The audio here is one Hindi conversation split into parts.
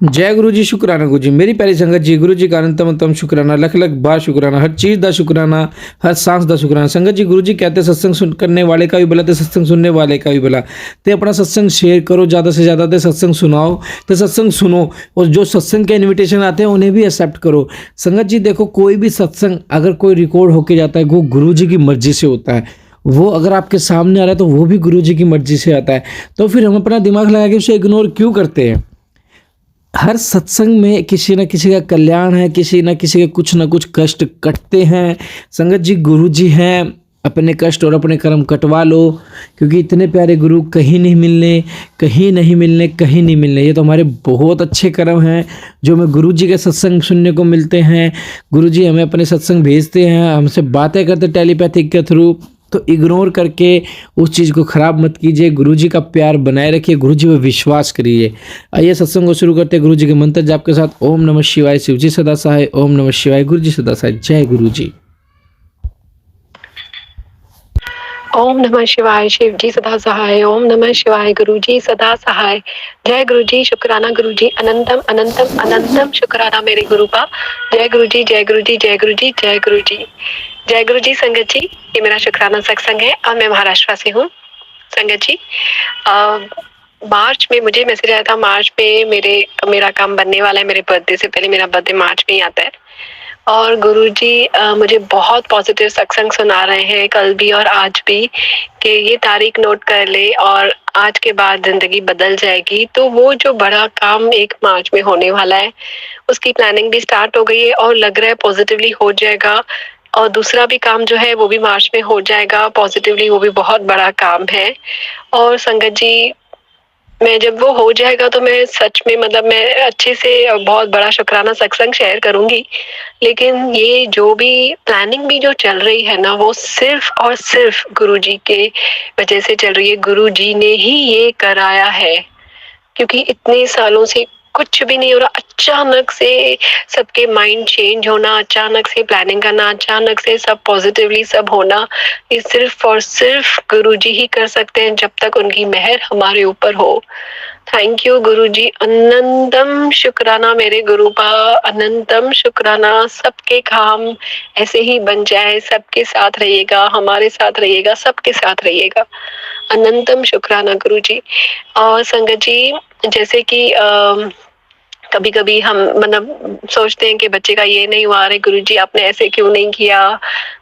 जय गुरु जी, शुक्राना गुरु जी। मेरी प्यारी संगत जी, गुरु जी का अनंतम शुक्राना, लख लख बार शुक्राना, हर चीज़ का शुक्राना, हर सांस का शुक्राना। संगत जी, गुरु जी कहते सत्संग सुन करने वाले का भी भला ते सत्संग सुनने वाले का भी भला। ते अपना सत्संग शेयर करो ज़्यादा से ज़्यादा, ते सत्संग सुनाओ, ते सत्संग सुनो, और जो सत्संग के इन्विटेशन आते हैं उन्हें भी एक्सेप्ट करो। संगत जी देखो, कोई भी सत्संग अगर कोई रिकॉर्ड होके जाता है, वो गुरु जी की मर्जी से होता है। वो अगर आपके सामने आ रहा है तो वो भी गुरु जी की मर्जी से आता है। तो फिर हम अपना दिमाग लगा के उसे इग्नोर क्यों करते हैं? हर सत्संग में किसी न किसी का कल्याण है, किसी न किसी के कुछ न कुछ कष्ट कटते हैं। संगत जी, गुरु जी हैं, अपने कष्ट और अपने कर्म कटवा लो, क्योंकि इतने प्यारे गुरु कहीं नहीं मिलने, कहीं नहीं मिलने, कहीं नहीं मिलने। ये तो हमारे बहुत अच्छे कर्म हैं जो हमें गुरु जी के सत्संग सुनने को मिलते हैं। गुरु जी हमें अपने सत्संग भेजते हैं, हमसे बातें करते टेलीपैथिक के थ्रू। तो इग्नोर करके उस चीज़ को ख़राब मत कीजिए, गुरु जी का प्यार बनाए रखिए, गुरु जी पर विश्वास करिए। आइए सत्संग को शुरू करते हैं गुरु जी के मंत्र जाप के साथ। ओम नमः शिवाय, शिव जी सदा सहाय। ओम नमः शिवाय, गुरु जी सदा सहाय। जय गुरु जी। ओम नमः शिवाय, शिव जी सदा सहाय। ओम नमः शिवाय, गुरु जी सदा सहाय। जय गुरु जी, शुक्राना गुरु जी, अनंतम अनंतम अनंतम शुक्राना मेरे गुरु का। जय गुरु जी, जय गुरु जी, जय गुरु जी, जय गुरु जी। जय गुरु जी संगत जी, ये मेरा शुक्राना सत्संग है और मैं महाराष्ट्र से हूँ। संगत जी, मार्च में मुझे मैसेज आया था, मार्च में मेरा काम बनने वाला है। मेरे बर्थडे से पहले, मेरा बर्थडे मार्च में ही आता है। और गुरुजी मुझे बहुत पॉजिटिव सत्संग सुना रहे हैं कल भी और आज भी, कि ये तारीख नोट कर ले और आज के बाद जिंदगी बदल जाएगी। तो वो जो बड़ा काम 1 मार्च में होने वाला है, उसकी प्लानिंग भी स्टार्ट हो गई है और लग रहा है पॉजिटिवली हो जाएगा। और दूसरा भी काम जो है वो भी मार्च में हो जाएगा पॉजिटिवली, वो भी बहुत बड़ा काम है। और संगत जी, मैं जब वो हो जाएगा तो मैं सच में, मतलब मैं अच्छे से बहुत बड़ा शुक्राना सत्संग शेयर करूंगी। लेकिन ये जो भी प्लानिंग भी जो चल रही है ना, वो सिर्फ और सिर्फ गुरुजी के वजह से चल रही है। गुरुजी ने ही ये कराया है, क्योंकि इतने सालों से कुछ भी नहीं हो रहा। अचानक से सबके माइंड चेंज होना, अचानक से प्लानिंग करना, अचानक से सब पॉजिटिवली सब होना, ये सिर्फ और सिर्फ गुरुजी ही कर सकते हैं, जब तक उनकी मेहर हमारे ऊपर हो। थैंक यू गुरुजी, अनंतम शुक्राना मेरे गुरु का, अनंतम शुक्राना। सबके काम ऐसे ही बन जाए, सबके साथ रहिएगा, हमारे साथ रहिएगा, सबके साथ रहिएगा। अनंतम शुक्राना गुरुजी। और संगत जी, जैसे कि कभी कभी हम मतलब सोचते हैं कि बच्चे का ये नहीं हुआ, अरे गुरुजी आपने ऐसे क्यों नहीं किया,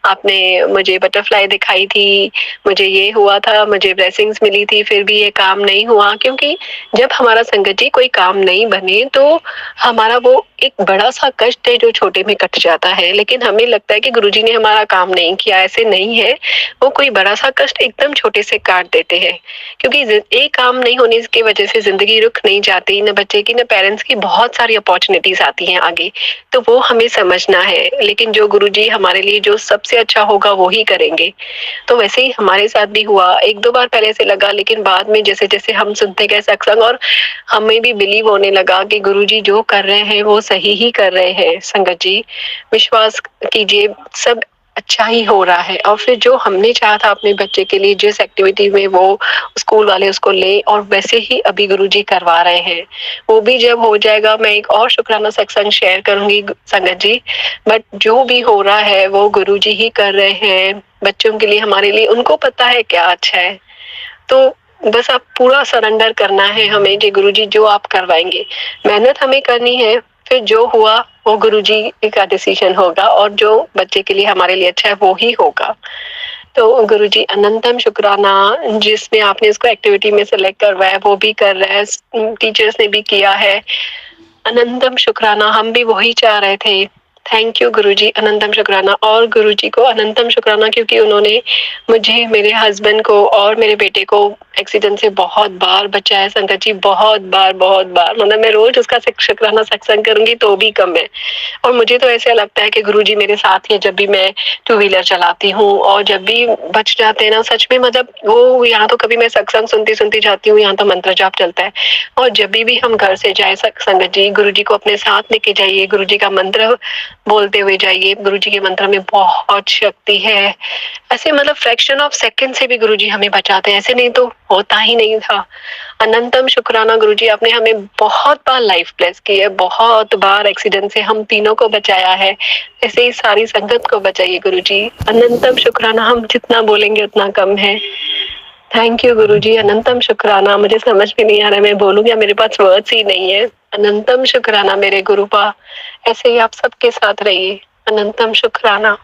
आपने मुझे बटरफ्लाई दिखाई थी, मुझे ये हुआ था, मुझे ब्लेसिंग्स मिली थी, फिर भी ये काम नहीं हुआ। क्योंकि जब हमारा संगत जी कोई काम नहीं बने तो हमारा वो एक बड़ा सा कष्ट है जो छोटे में कट जाता है। लेकिन हमें लगता है कि गुरुजी ने हमारा काम नहीं किया, ऐसे नहीं है। वो कोई बड़ा सा कष्ट एकदम छोटे से काट देते हैं, क्योंकि एक काम नहीं होने की वजह से जिंदगी रुक नहीं जाती, न बच्चे की न पेरेंट्स की, बहुत सारी अपॉर्चुनिटीज आती हैं आगे। तो वो हमें समझना है, लेकिन जो गुरुजी हमारे लिए जो सबसे अच्छा होगा वो ही करेंगे। तो वैसे ही हमारे साथ भी हुआ। 1-2 बार पहले से लगा, लेकिन बाद में जैसे जैसे हम सुनते गए सत्संग, और हमें भी बिलीव होने लगा कि गुरुजी जो कर रहे हैं वो सही ही कर रहे हैं। संगत जी, विश्वास कीजिए, सब अच्छा ही हो रहा है। और फिर जो हमने चाहा था अपने बच्चे के लिए, जिस एक्टिविटी में वो स्कूल वाले उसको ले, और वैसे ही अभी गुरुजी करवा रहे हैं। वो भी जब हो जाएगा मैं एक और शुक्राना सत्संग शेयर करूंगी संगत जी। बट जो भी हो रहा है वो गुरुजी ही कर रहे हैं बच्चों के लिए, हमारे लिए। उनको पता है क्या अच्छा है। तो बस आप पूरा सरेंडर करना है हमें जी, गुरुजी जो आप करवाएंगे, मेहनत हमें करनी है। फिर जो हुआ वो गुरुजी का डिसीजन होगा, और जो बच्चे के लिए हमारे लिए अच्छा है वो ही होगा। तो गुरुजी अनंतम शुक्राना, जिसने आपने इसको एक्टिविटी में सेलेक्ट करवाया वो भी कर रहा है, टीचर्स ने भी किया है। अनंतम शुक्राना, हम भी वही चाह रहे थे। थैंक यू गुरुजी, अनंतम शुक्राना। और गुरुजी को अनंतम शुक्राना, क्योंकि उन्होंने मुझे, मेरे हस्बैंड को और मेरे बेटे को एक्सीडेंट से बहुत बार बचाया संगत जी, बहुत बार बहुत बार। मतलब मैं रोज उसका शुक्राना सत्संग करूंगी तो भी कम है। और मुझे तो ऐसा लगता है कि गुरुजी मेरे साथ ही है जब भी मैं 2 व्हीलर चलाती हूँ, और जब भी बच जाते हैं ना, सच में, मतलब वो यहाँ तो कभी मैं सत्संग सुनती सुनती जाती हूँ, यहाँ तो मंत्र जाप चलता है। और जब भी हम घर से जाए संगत जी, गुरुजी को अपने साथ लेके जाइए, गुरुजी का मंत्र बोलते हुए जाइए। गुरुजी के मंत्र में बहुत शक्ति है। ऐसे मतलब फ्रैक्शन ऑफ सेकंड से भी गुरुजी हमें बचाते हैं, ऐसे नहीं तो होता ही नहीं था। अनंतम शुक्राना गुरुजी, आपने हमें बहुत बार लाइफ ब्लेस की है, बहुत बार एक्सीडेंट से हम तीनों को बचाया है। ऐसे ही सारी संगत को बचाइए गुरुजी। अनंतम शुक्राना, हम जितना बोलेंगे उतना कम है। थैंक यू गुरुजी, अनंतम शुक्राना। मुझे समझ में नहीं आ रहा है मैं बोलूँ क्या, मेरे पास वर्ड्स ही नहीं है। अनंतम शुक्राना मेरे गुरुपा, ऐसे ही आप सबके साथ रहिए। अनंतम शुक्राना।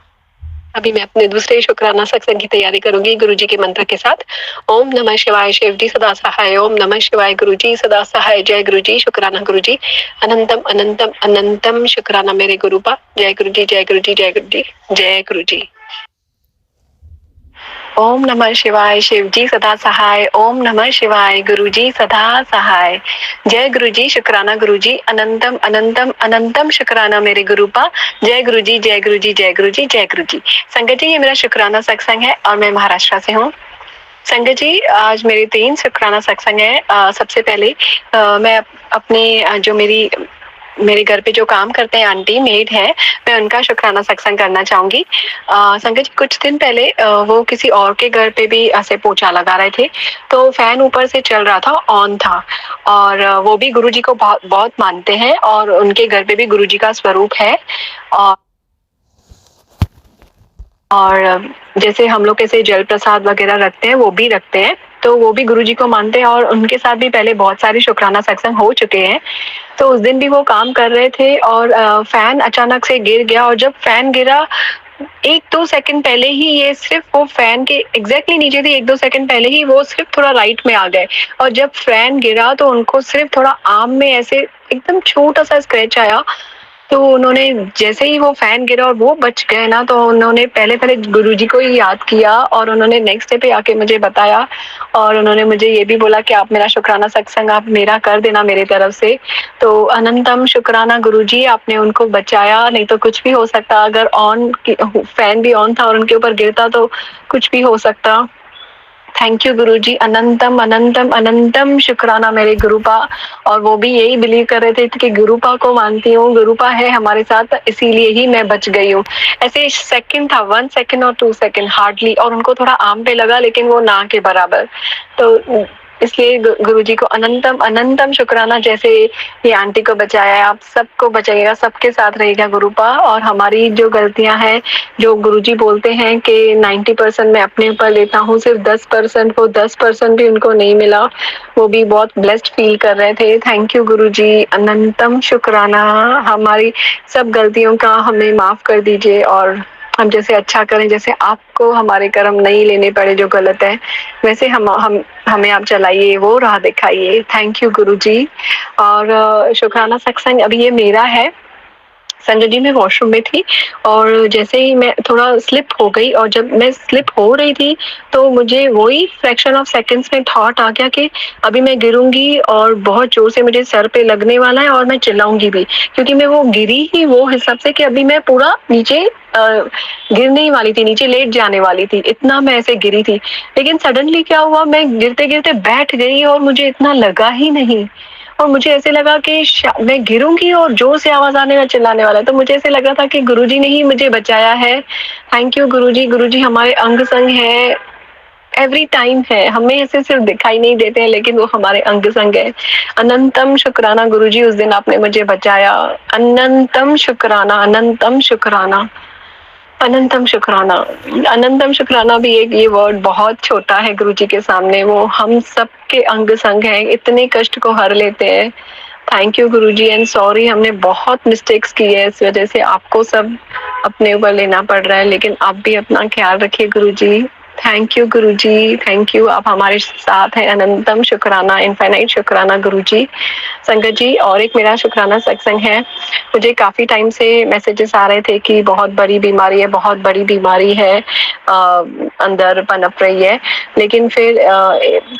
अभी मैं अपने दूसरे शुक्राना सत्संग की तैयारी करूंगी गुरुजी के मंत्र के साथ। ओम नमः शिवाय, शिव जी सदा सहाय। ओम नमः शिवाय, गुरुजी सदा सहाय। जय गुरुजी, शुक्राना गुरुजी। अनंतम अनंतम अनंतम शुक्राना मेरे गुरुपा। जय गुरुजी, जय गुरुजी, जय गुरुजी, जय गुरुजी। ओम नमः शिवाय, शिव जी सदा सहाय। ओम नमः शिवाय, गुरुजी सदा सहाय। जय गुरुजी, शुक्राना गुरुजी। अनंतम अनंतम अनंतम शुक्राना मेरे गुरुपा। जय गुरुजी, जय गुरुजी, जय गुरुजी, जय गुरुजी। संगत जी, ये मेरा शुक्राना सत्संग है और मैं महाराष्ट्र से हूँ। संगत जी, आज मेरी 3 शुक्राना सत्संग है। सबसे पहले मैं अपने जो मेरे घर पे जो काम करते हैं आंटी मेड है, मैं उनका शुक्राना सत्संग करना चाहूंगी। संगत जी, कुछ दिन पहले वो किसी और के घर पे भी ऐसे पोछा लगा रहे थे, तो फैन ऊपर से चल रहा था, ऑन था। और वो भी गुरुजी को बहुत बहुत मानते हैं और उनके घर पे भी गुरुजी का स्वरूप है। और जैसे हम लोग कैसे जल प्रसाद वगैरह रखते हैं, वो भी रखते हैं, तो वो भी गुरुजी को मानते हैं और उनके साथ भी पहले बहुत सारे शुक्राना सत्संग हो चुके हैं। तो उस दिन भी वो काम कर रहे थे और फैन अचानक से गिर गया, और जब फैन गिरा 1-2 सेकंड पहले ही ये सिर्फ वो फैन के एग्जैक्टली नीचे थे, 1-2 सेकंड पहले ही वो सिर्फ थोड़ा राइट में आ गए, और जब फैन गिरा तो उनको सिर्फ थोड़ा आर्म में ऐसे एकदम छोटा सा स्क्रैच आया। तो उन्होंने जैसे ही वो फैन गिरा और वो बच गए ना, तो उन्होंने पहले पहले गुरुजी को ही याद किया और उन्होंने नेक्स्ट डे पे आके मुझे बताया, और उन्होंने मुझे ये भी बोला कि आप मेरा शुक्राना सत्संग आप मेरा कर देना मेरी तरफ से। तो अनंतम शुक्राना गुरुजी, आपने उनको बचाया, नहीं तो कुछ भी हो सकता। अगर फैन भी ऑन था और उनके ऊपर गिरता तो कुछ भी हो सकता। थैंक यू गुरुजी, अनंतम अनंतम अनंतम शुक्राना मेरे गुरुपा। और वो भी यही बिलीव कर रहे थे कि गुरुपा को मानती हूँ, गुरुपा है हमारे साथ, इसीलिए ही मैं बच गई हूँ। ऐसे सेकंड था, 1 सेकंड और 2 सेकंड हार्डली, और उनको थोड़ा आर्म पे लगा लेकिन वो ना के बराबर। तो इसलिए गुरुजी को अनंतम अनंतम शुक्राना। जैसे ये आंटी को बचाया है, आप सबको बचाइएगा, सबके साथ रहेगा गुरुपा। और हमारी जो गलतियां हैं, जो गुरुजी बोलते हैं कि 90% मैं अपने ऊपर लेता हूँ, सिर्फ 10% वो 10% भी उनको नहीं मिला, वो भी बहुत ब्लेस्ड फील कर रहे थे। थैंक यू गुरुजी, अनंतम शुक्राना। हमारी सब गलतियों का हमें माफ कर दीजिए और हम जैसे अच्छा करें, जैसे आपको हमारे कर्म नहीं लेने पड़े जो गलत है, वैसे हम हमें आप चलाइए, वो राह दिखाइए। थैंक यू गुरुजी। और शुक्राना सत्संग अभी ये मेरा है। संजय जी, मैं वॉशरूम में थी और जैसे ही मैं थोड़ा स्लिप हो गई, और जब मैं स्लिप हो रही थी तो मुझे वही फ्रैक्शन ऑफ सेकंड्स में थॉट आ गया कि अभी मैं गिरूंगी और बहुत जोर से मुझे सर पे लगने वाला है और मैं चिल्लाऊंगी भी, क्योंकि मैं वो गिरी ही वो हिसाब से कि अभी मैं पूरा नीचे गिरने ही वाली थी, नीचे लेट जाने वाली थी, इतना मैं ऐसे गिरी थी। लेकिन सडनली क्या हुआ, मैं गिरते गिरते बैठ गई और मुझे इतना लगा ही नहीं, और मुझे ऐसे लगा कि मैं गिरूंगी और जोर से आवाज आने वाला, चिल्लाने वाला है। तो मुझे ऐसे लगा था कि गुरुजी ने ही मुझे बचाया है। थैंक यू गुरुजी। गुरुजी हमारे अंग संग है, एवरी टाइम है, हमें ऐसे सिर्फ दिखाई नहीं देते हैं लेकिन वो हमारे अंग संग है। अनंतम शुक्राना गुरुजी, उस दिन आपने मुझे बचाया। अनंतम शुक्राना, अनंतम शुक्राना, अनंतम शुक्राना। अनंतम शुक्राना भी एक ये वर्ड बहुत छोटा है गुरुजी के सामने, वो हम सबके अंग संग है, इतने कष्ट को हर लेते हैं। Thank you Guruji and sorry, हमने बहुत मिस्टेक्स की है, इस वजह से आपको सब अपने ऊपर लेना पड़ रहा है, लेकिन आप भी अपना ख्याल रखिए गुरुजी। थैंक यू गुरुजी, थैंक यू, आप हमारे साथ हैं। अनंतम शुक्राना, इनफाइनाइट शुक्राना गुरुजी। संगत जी, और एक मेरा शुक्राना सत्संग है। मुझे काफी टाइम से मैसेजेस आ रहे थे कि बहुत बड़ी बीमारी है, बहुत बड़ी बीमारी है, अंदर पनप रही है। लेकिन फिर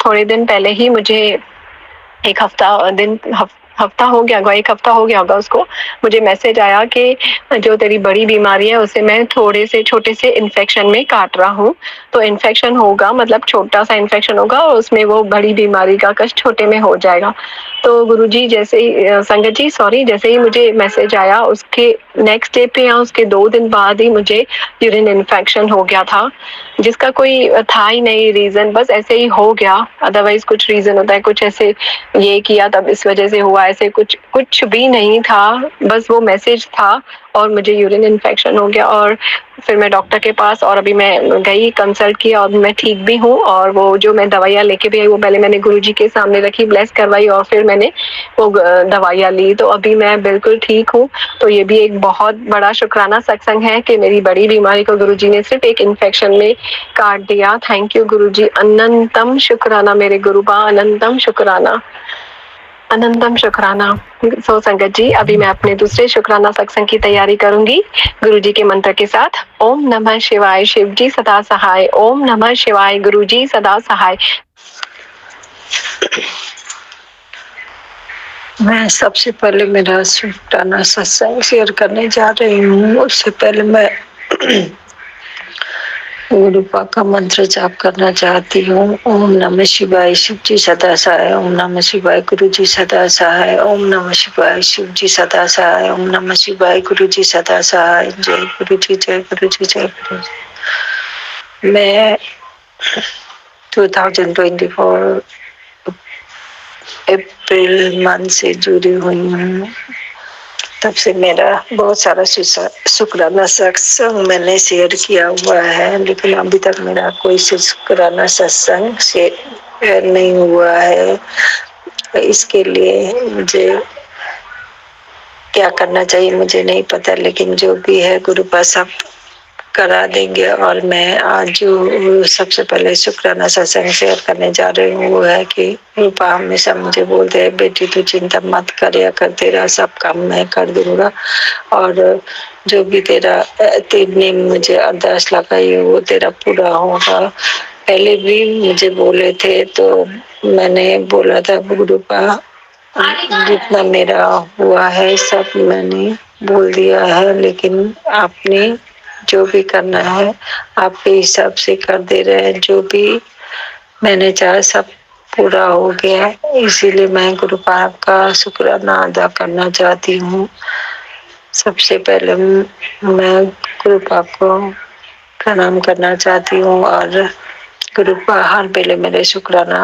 थोड़े दिन पहले ही मुझे एक हफ्ता हो गया होगा, 1 हफ्ता हो गया होगा उसको, मुझे मैसेज आया कि जो तेरी बड़ी बीमारी है उसे मैं थोड़े से छोटे से इन्फेक्शन में काट रहा हूँ। तो इन्फेक्शन होगा मतलब छोटा-सा इन्फेक्शन होगा और उसमें वो बड़ी बीमारी का कष्ट छोटे में हो जाएगा। तो गुरुजी जैसे ही संगत जी सॉरी जैसे ही मुझे मैसेज आया उसके नेक्स्ट डे पे या उसके 2 दिन बाद ही मुझे यूरिन इन्फेक्शन हो गया था, जिसका कोई था ही नहीं रीज़न, बस ऐसे ही हो गया। अदरवाइज़ कुछ रीज़न होता है, कुछ ऐसे ये किया तब इस वजह से हुआ, ऐसे कुछ कुछ भी नहीं था, बस वो मैसेज था और मुझे यूरिन इन्फेक्शन हो गया और फिर मैं डॉक्टर के पास और अभी मैं गई कंसल्ट किया और मैं ठीक भी हूँ और वो जो मैं दवाइयाँ लेके भी आई वो पहले मैंने गुरुजी के सामने रखी, ब्लेस करवाई और फिर मैंने वो दवाइयाँ ली, तो अभी मैं बिल्कुल ठीक हूँ। तो ये भी एक बहुत बड़ा शुक्राना सत्संग है कि मेरी बड़ी बीमारी को गुरुजी ने सिर्फ एक इन्फेक्शन में काट दिया। थैंक यू गुरुजी, अनंतम शुक्राना मेरे गुरुबा, अनंतम शुक्राना, अनंतम शुक्राना। सो संगत जी अभी मैं अपने दूसरे शुक्राना सत्संग की तैयारी करूंगी गुरु जी के मंत्र के साथ। ओम नमः शिवाय, शिव जी सदा सहाय। ओम नमः शिवाय, गुरु जी सदा सहाय। मैं सबसे पहले मेरा शुक्राना सत्संग शेयर करने जा रही हूँ। उससे पहले मैं गुरुपा का मंत्र जाप करना चाहती हूँ। ओम नमः शिवाय, शिव जी सदा सहाय। ओम नमः शिवाय, गुरु जी सदा सहाय। ओम नमः शिवाय, शिव जी सदा सहाय। ओम नमः शिवाय, गुरु जी सदा सहाय। जय गुरु जी, जय गुरु जी, जय गुरु जी। मैं 2024 अप्रैल मंथ से जुड़ी हुई हूँ। तब से मेरा बहुत सारा शुक्राना सत्संग मैंने शेयर किया हुआ है, लेकिन अभी तक मेरा कोई शुक्राना सत्संग शेयर नहीं हुआ है। इसके लिए मुझे क्या करना चाहिए मुझे नहीं पता, लेकिन जो भी है गुरु पास सब करा देंगे। और मैं आज जो सबसे पहले शुक्राना सत्संग शेयर करने जा रही हूँ वो है कि रूपा हमेशा मुझे बोलते हैं बेटी तू चिंता मत कर, तेरा सब काम मैं कर दूंगा और जो भी तेरे मुझे अरदास लगाई है वो तेरा पूरा होगा। पहले भी मुझे बोले थे तो मैंने बोला था रूपा जितना मेरा हुआ है सब मैंने बोल दिया है, लेकिन आपने जो भी करना है आपके हिसाब से कर दे रहे हैं। जो भी मैंने चाहा सब पूरा हो गया, इसीलिए मैं गुरु पाक का शुक्राना अदा करना चाहती हूँ। सबसे पहले मैं गुरु पाक को प्रणाम करना चाहती हूँ और गुरु पाक हर बेले मेरे शुक्राना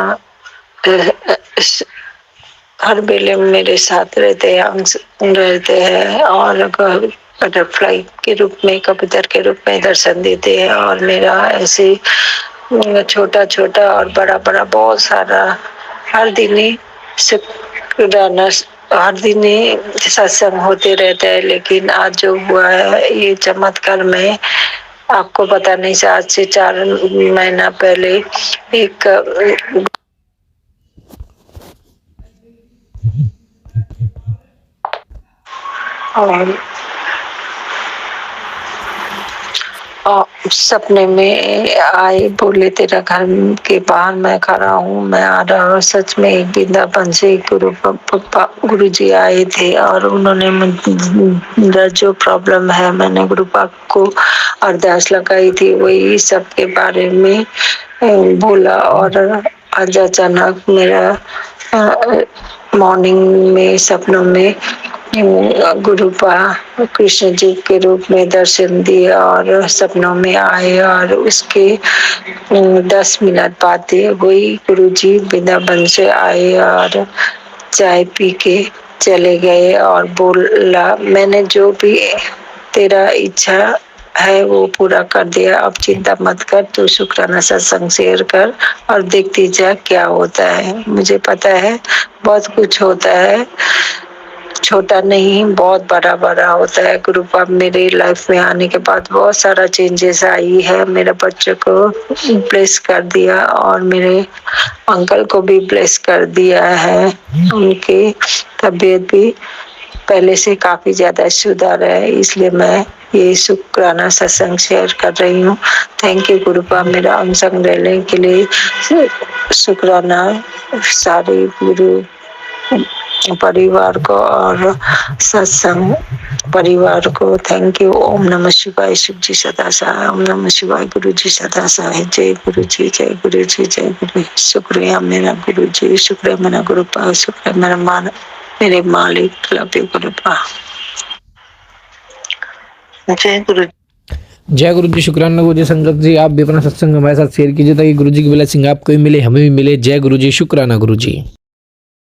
हर बेले मेरे साथ रहते हैं, अंश रहते हैं और बटरफ्लाई के रूप में, कबूतर के रूप में दर्शन देते हैं और मेरा ऐसे छोटा छोटा और बड़ा बड़ा बहुत सारा हर दिन ही शुक्राना हर दिन ही सत्संग होते रहता है। लेकिन आज जो हुआ है ये चमत्कार में आपको पता नहीं, आज से 4 महीना पहले एक और सपने में आए, बोले तेरा घर के बाहर मैं खड़ा हूँ, मैं आ रहा हूँ। सच में एक वृंदावन से गुरु जी आए थे और उन्होंने मेरा जो प्रॉब्लम है मैंने गुरु पाक को अरदास लगाई थी वही सब के बारे में बोला। और आज अचानक मेरा मॉर्निंग में सपनों में गुरुपा कृष्ण जी के रूप में दर्शन दिए और सपनों में आए और उसके 10 मिनट बाद वही गुरु जी वृंदावन से आए और चाय पी के चले गए और बोला मैंने जो भी तेरा इच्छा है वो पूरा कर दिया, अब चिंता मत कर, तू शुक्राना सत्संग शेयर कर और देखती जा क्या होता है। मुझे पता है बहुत कुछ होता है, छोटा नहीं बहुत बड़ा बड़ा होता है। गुरु पाप मेरे लाइफ में आने के बाद बहुत सारा चेंजेस आई है। मेरे बच्चे को ब्लेस कर दिया और मेरे अंकल को भी ब्लेस कर दिया है। उनकी तबीयत भी पहले से काफी ज्यादा सुधार है, इसलिए मैं ये शुक्राना सत्संग शेयर कर रही हूँ। थैंक यू गुरुपा मेरा अंशंग रहने के लिए। शुक्राना सारे गुरु परिवार को और सत्संग परिवार को थैंक यू। ओम नमः शिवाय। शिव जी सदा सहाय। ओम नमः शिवाय। गुरु जी सदा सहाय। जय गुरु जी, जय गुरु जी, जय गुरु। शुक्रिया मेरा गुरु जी, शुक्रिया मेरा गुरुपा, शुक्रिया मेरा मेरे मालिक। Love you गुरुपा। जय गुरु। जय गुरु जी, शुक्राना गुरु जी। संगत जी आप भी अपना सत्संग हमारे साथ शेयर कीजिए ताकि गुरु जी की ब्लेसिंग आपको भी मिले, हमें भी मिले। जय गुरु जी, शुक्राना गुरु जी।